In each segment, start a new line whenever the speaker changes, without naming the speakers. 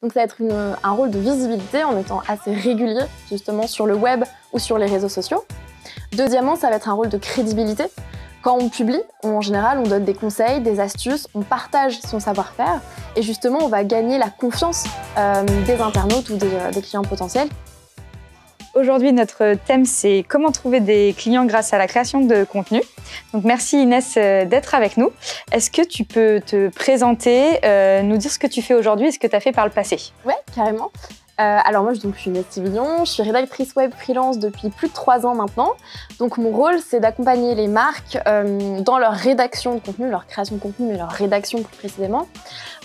Donc ça va être un rôle de visibilité en étant assez régulier justement sur le web ou sur les réseaux sociaux. Deuxièmement, ça va être un rôle de crédibilité. Quand on publie, en général, on donne des conseils, des astuces, on partage son savoir-faire et justement, on va gagner la confiance des internautes ou des clients potentiels.
Aujourd'hui, notre thème, c'est comment trouver des clients grâce à la création de contenu. Donc, merci Inès d'être avec nous. Est-ce que tu peux te présenter, nous dire ce que tu fais aujourd'hui et ce que tu as fait par le passé?
Ouais, carrément. Alors moi, je suis Inès Tivillon, je suis rédactrice web freelance depuis plus de 3 ans maintenant. Donc mon rôle, c'est d'accompagner les marques dans leur rédaction de contenu, leur création de contenu, mais leur rédaction plus précisément,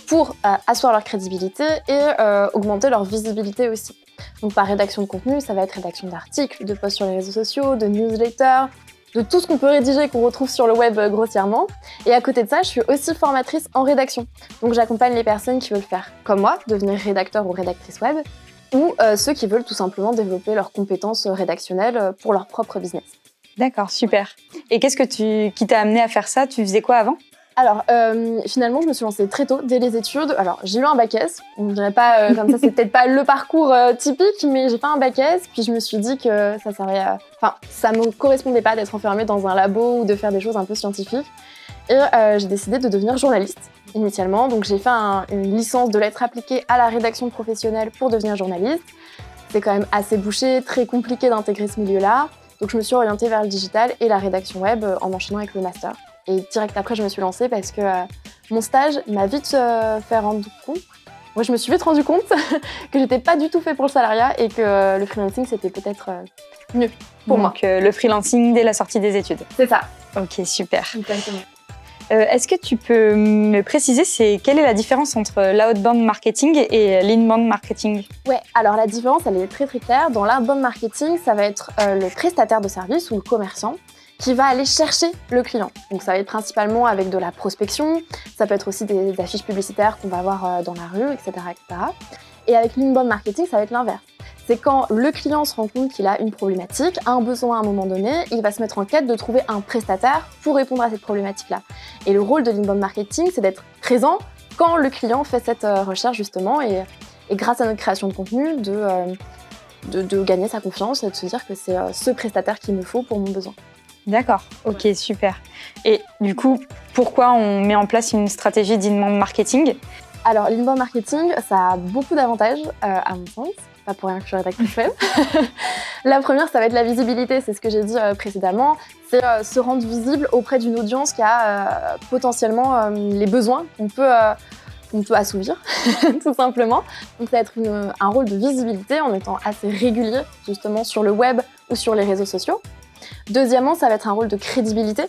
pour asseoir leur crédibilité et augmenter leur visibilité aussi. Donc par rédaction de contenu, ça va être rédaction d'articles, de posts sur les réseaux sociaux, de newsletters, de tout ce qu'on peut rédiger qu'on retrouve sur le web grossièrement. Et à côté de ça, je suis aussi formatrice en rédaction. Donc j'accompagne les personnes qui veulent faire comme moi, devenir rédacteur ou rédactrice web, ou ceux qui veulent tout simplement développer leurs compétences rédactionnelles pour leur propre business.
D'accord, super. Et qu'est-ce qui t'a amené à faire ça? Tu faisais quoi avant?
Alors, finalement, je me suis lancée très tôt, dès les études. Alors, j'ai eu un bac S. On ne dirait pas comme ça, c'est peut-être pas le parcours typique, mais j'ai fait un bac S. Puis je me suis dit que ça servait Enfin, ça me correspondait pas d'être enfermée dans un labo ou de faire des choses un peu scientifiques. Et j'ai décidé de devenir journaliste, initialement. Donc, j'ai fait une licence de lettres appliquées à la rédaction professionnelle pour devenir journaliste. C'est quand même assez bouché, très compliqué d'intégrer ce milieu-là. Donc, je me suis orientée vers le digital et la rédaction web en enchaînant avec le master. Et direct après, je me suis lancée parce que mon stage m'a vite fait rendre compte. Moi, je me suis vite rendu compte que j'étais pas du tout fait pour le salariat et que le freelancing, c'était peut-être mieux pour moi.
Donc, le freelancing dès la sortie des études.
C'est ça.
Ok, super.
Exactement.
Est-ce que tu peux me préciser, quelle est la différence entre l'outbound marketing et l'inbound marketing?
Ouais, alors la différence, elle est très très claire. Dans l'outbound marketing, ça va être le prestataire de service ou le commerçant qui va aller chercher le client. Donc ça va être principalement avec de la prospection, ça peut être aussi des affiches publicitaires qu'on va avoir dans la rue, etc., etc. Et avec l'inbound marketing, ça va être l'inverse. C'est quand le client se rend compte qu'il a une problématique, un besoin à un moment donné, il va se mettre en quête de trouver un prestataire pour répondre à cette problématique-là. Et le rôle de l'inbound marketing, c'est d'être présent quand le client fait cette recherche justement et grâce à notre création de contenu, de gagner sa confiance et de se dire que c'est ce prestataire qu'il me faut pour mon besoin.
D'accord, ok, super. Et du coup, pourquoi on met en place une stratégie d'inbound marketing?
Alors, l'inbound marketing, ça a beaucoup d'avantages, à mon sens. Pas pour rien que je suis rédactrice web. La première, ça va être la visibilité, c'est ce que j'ai dit précédemment. C'est se rendre visible auprès d'une audience qui a potentiellement les besoins qu'on peut assouvir, tout simplement. Donc ça va être un rôle de visibilité en étant assez régulier, justement, sur le web ou sur les réseaux sociaux. Deuxièmement, ça va être un rôle de crédibilité.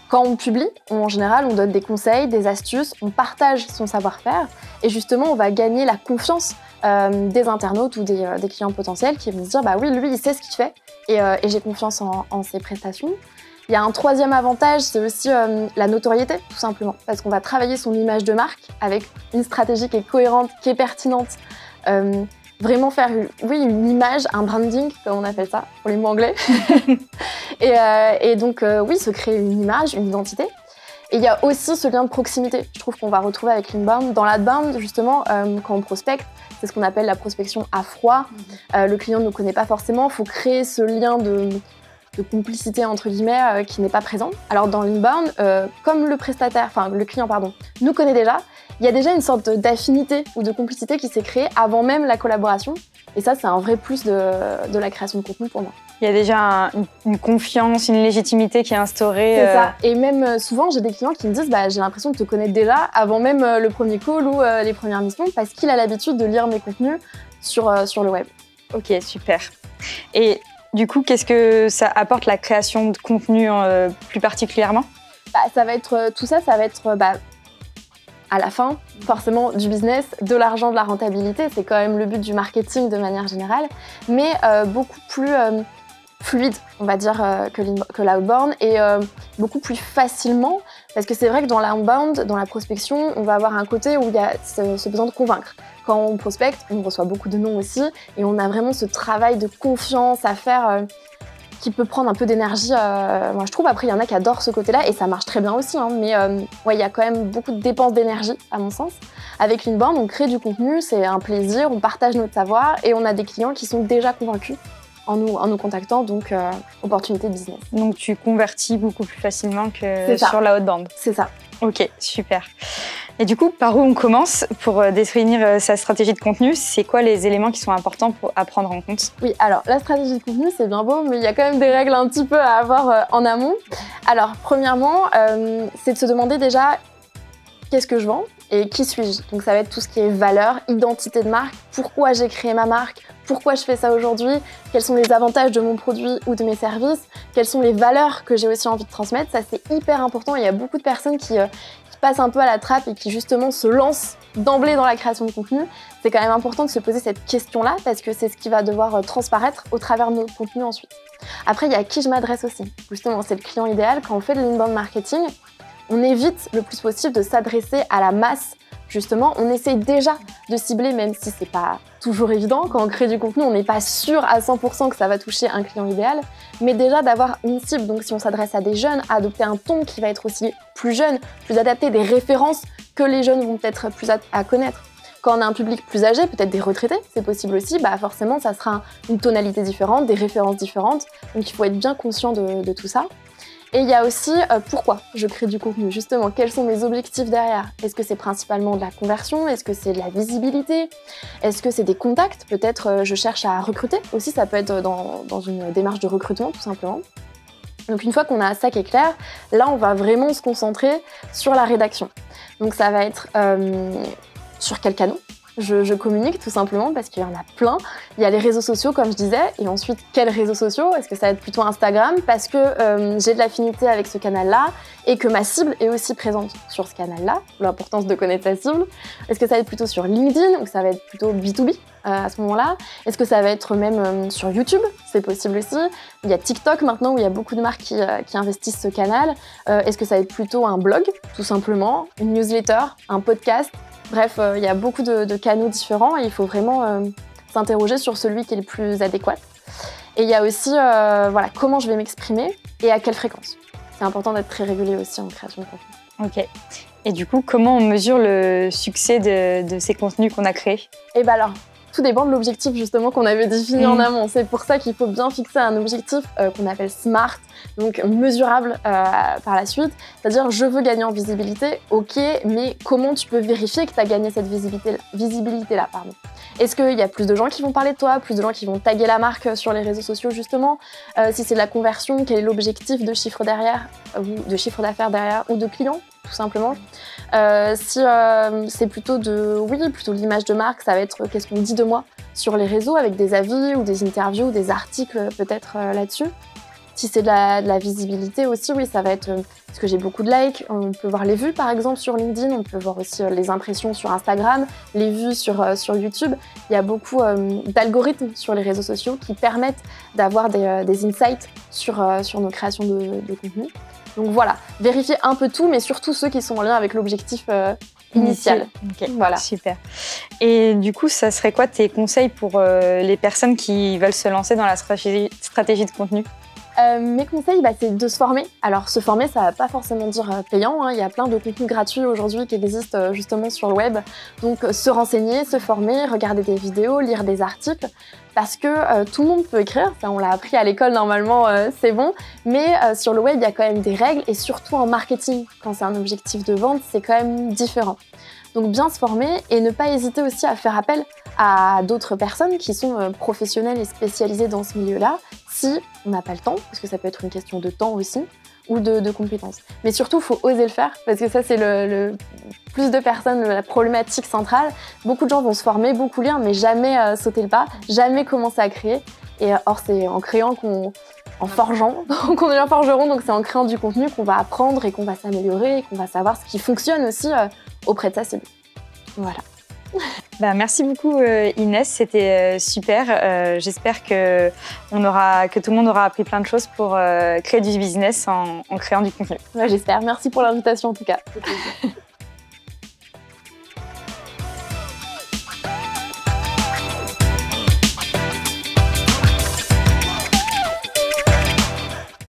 Quand on publie, en général, on donne des conseils, des astuces, on partage son savoir-faire et justement, on va gagner la confiance des internautes ou des clients potentiels qui vont se dire « bah oui, lui, il sait ce qu'il fait et j'ai confiance en ses prestations ». Il y a un troisième avantage, c'est aussi la notoriété, tout simplement, parce qu'on va travailler son image de marque avec une stratégie qui est cohérente, qui est pertinente. Vraiment faire une image, un branding, comme on appelle ça, pour les mots anglais. et donc, se créer une image, une identité. Et il y a aussi ce lien de proximité, je trouve qu'on va retrouver avec l'inbound. Dans l'outbound, justement, quand on prospecte, c'est ce qu'on appelle la prospection à froid. Le client ne nous connaît pas forcément, il faut créer ce lien de complicité, entre guillemets, qui n'est pas présent. Alors dans l'inbound, comme le client, nous connaît déjà, il y a déjà une sorte d'affinité ou de complicité qui s'est créée avant même la collaboration. Et ça, c'est un vrai plus de la création de contenu pour moi.
Il y a déjà une confiance, une légitimité qui est instaurée.
C'est ça. Et même souvent, j'ai des clients qui me disent j'ai l'impression de te connaître déjà avant même le premier call ou les premières missions parce qu'il a l'habitude de lire mes contenus sur le web.
Ok, super. Et du coup, qu'est-ce que ça apporte la création de contenu plus particulièrement?
Ça va être tout ça, ça va être à la fin, forcément, du business, de l'argent, de la rentabilité. C'est quand même le but du marketing de manière générale, mais beaucoup plus fluide, on va dire, que l'outbound et beaucoup plus facilement. Parce que c'est vrai que dans l'outbound, dans la prospection, on va avoir un côté où il y a ce besoin de convaincre. Quand on prospecte, on reçoit beaucoup de noms aussi et on a vraiment ce travail de confiance à faire qui peut prendre un peu d'énergie, moi je trouve. Après, il y en a qui adorent ce côté-là et ça marche très bien aussi, hein, mais ouais, il y a quand même beaucoup de dépenses d'énergie, à mon sens. Avec l'inbound, on crée du contenu, c'est un plaisir, on partage notre savoir et on a des clients qui sont déjà convaincus en nous contactant, donc opportunité de business.
Donc tu convertis beaucoup plus facilement que sur la outbound.
C'est ça.
Ok, super. Et du coup, par où on commence pour définir sa stratégie de contenu? C'est quoi les éléments qui sont importants à prendre en compte?
Oui, alors la stratégie de contenu, c'est bien beau, mais il y a quand même des règles un petit peu à avoir en amont. Alors, premièrement, c'est de se demander déjà qu'est-ce que je vends et qui suis-je. Donc ça va être tout ce qui est valeur, identité de marque, pourquoi j'ai créé ma marque, pourquoi je fais ça aujourd'hui, quels sont les avantages de mon produit ou de mes services, quelles sont les valeurs que j'ai aussi envie de transmettre. Ça, c'est hyper important. Il y a beaucoup de personnes qui passent un peu à la trappe et qui justement se lancent d'emblée dans la création de contenu. C'est quand même important de se poser cette question-là parce que c'est ce qui va devoir transparaître au travers de notre contenu ensuite. Après, il y a à qui je m'adresse aussi. Justement, c'est le client idéal. Quand on fait de l'inbound marketing, on évite le plus possible de s'adresser à la masse. Justement, on essaye déjà de cibler, même si c'est pas toujours évident. Quand on crée du contenu, on n'est pas sûr à 100% que ça va toucher un client idéal, mais déjà d'avoir une cible. Donc si on s'adresse à des jeunes, à adopter un ton qui va être aussi plus jeune, plus adapté, des références que les jeunes vont peut-être plus à connaître. Quand on a un public plus âgé, peut-être des retraités, c'est possible aussi, bah forcément ça sera une tonalité différente, des références différentes. Donc il faut être bien conscient de tout ça. Et il y a aussi pourquoi je crée du contenu, justement, quels sont mes objectifs derrière? Est-ce que c'est principalement de la conversion? Est-ce que c'est de la visibilité? Est-ce que c'est des contacts? Peut-être je cherche à recruter aussi, ça peut être dans une démarche de recrutement tout simplement. Donc une fois qu'on a ça qui est clair, là on va vraiment se concentrer sur la rédaction. Donc ça va être sur quel canal je communique tout simplement parce qu'il y en a plein. Il y a les réseaux sociaux comme je disais et ensuite quels réseaux sociaux? Est-ce que ça va être plutôt Instagram parce que j'ai de l'affinité avec ce canal-là et que ma cible est aussi présente sur ce canal-là, l'importance de connaître sa cible. Est-ce que ça va être plutôt sur LinkedIn ou ça va être plutôt B2B à ce moment-là? Est-ce que ça va être même sur YouTube? C'est possible aussi. Il y a TikTok maintenant où il y a beaucoup de marques qui investissent ce canal. Est-ce que ça va être plutôt un blog tout simplement, une newsletter, un podcast? Bref, il y a beaucoup de canaux différents et il faut vraiment s'interroger sur celui qui est le plus adéquat. Et il y a aussi voilà, comment je vais m'exprimer et à quelle fréquence. C'est important d'être très régulier aussi en création de contenu.
Ok. Et du coup, comment on mesure le succès de ces contenus qu'on a créés?
Et bien alors, tout dépend de l'objectif justement qu'on avait défini en amont. C'est pour ça qu'il faut bien fixer un objectif qu'on appelle SMART, donc mesurable par la suite. C'est-à-dire, je veux gagner en visibilité, ok, mais comment tu peux vérifier que tu as gagné cette visibilité-là, pardon. Est-ce qu'il y a plus de gens qui vont parler de toi, plus de gens qui vont taguer la marque sur les réseaux sociaux justement? Si c'est de la conversion, quel est l'objectif de chiffre derrière, ou de chiffre d'affaires derrière, ou de clients tout simplement. Si c'est plutôt plutôt l'image de marque, ça va être qu'est-ce qu'on dit de moi sur les réseaux avec des avis ou des interviews, des articles peut-être là-dessus. Si c'est de la visibilité aussi, oui, ça va être parce que j'ai beaucoup de likes. On peut voir les vues par exemple sur LinkedIn, on peut voir aussi les impressions sur Instagram, les vues sur YouTube. Il y a beaucoup d'algorithmes sur les réseaux sociaux qui permettent d'avoir des insights sur nos créations de contenu. Donc voilà, vérifier un peu tout, mais surtout ceux qui sont en lien avec l'objectif initial.
Okay. Voilà. Super. Et du coup, ça serait quoi tes conseils pour les personnes qui veulent se lancer dans la stratégie de contenu?
Mes conseils, c'est de se former. Alors, se former, ça ne va pas forcément dire payant. Il y a plein de contenus gratuits aujourd'hui qui existent justement sur le web. Donc, se renseigner, se former, regarder des vidéos, lire des articles. Parce que tout le monde peut écrire, ça on l'a appris à l'école normalement, c'est bon. Mais sur le web, il y a quand même des règles. Et surtout en marketing, quand c'est un objectif de vente, c'est quand même différent. Donc bien se former et ne pas hésiter aussi à faire appel à d'autres personnes qui sont professionnelles et spécialisées dans ce milieu-là, si on n'a pas le temps, parce que ça peut être une question de temps aussi, ou de compétences. Mais surtout, il faut oser le faire, parce que ça, c'est le plus de personnes, la problématique centrale. Beaucoup de gens vont se former, beaucoup lire, mais jamais sauter le pas, jamais commencer à créer. Et or, c'est en créant en forgeant, qu'on devient forgeron, donc c'est en créant du contenu qu'on va apprendre et qu'on va s'améliorer et qu'on va savoir ce qui fonctionne aussi auprès de sa cible. Voilà.
Merci beaucoup Inès, c'était super. J'espère que tout le monde aura appris plein de choses pour créer du business en créant du contenu.
J'espère. Merci pour l'invitation en tout cas.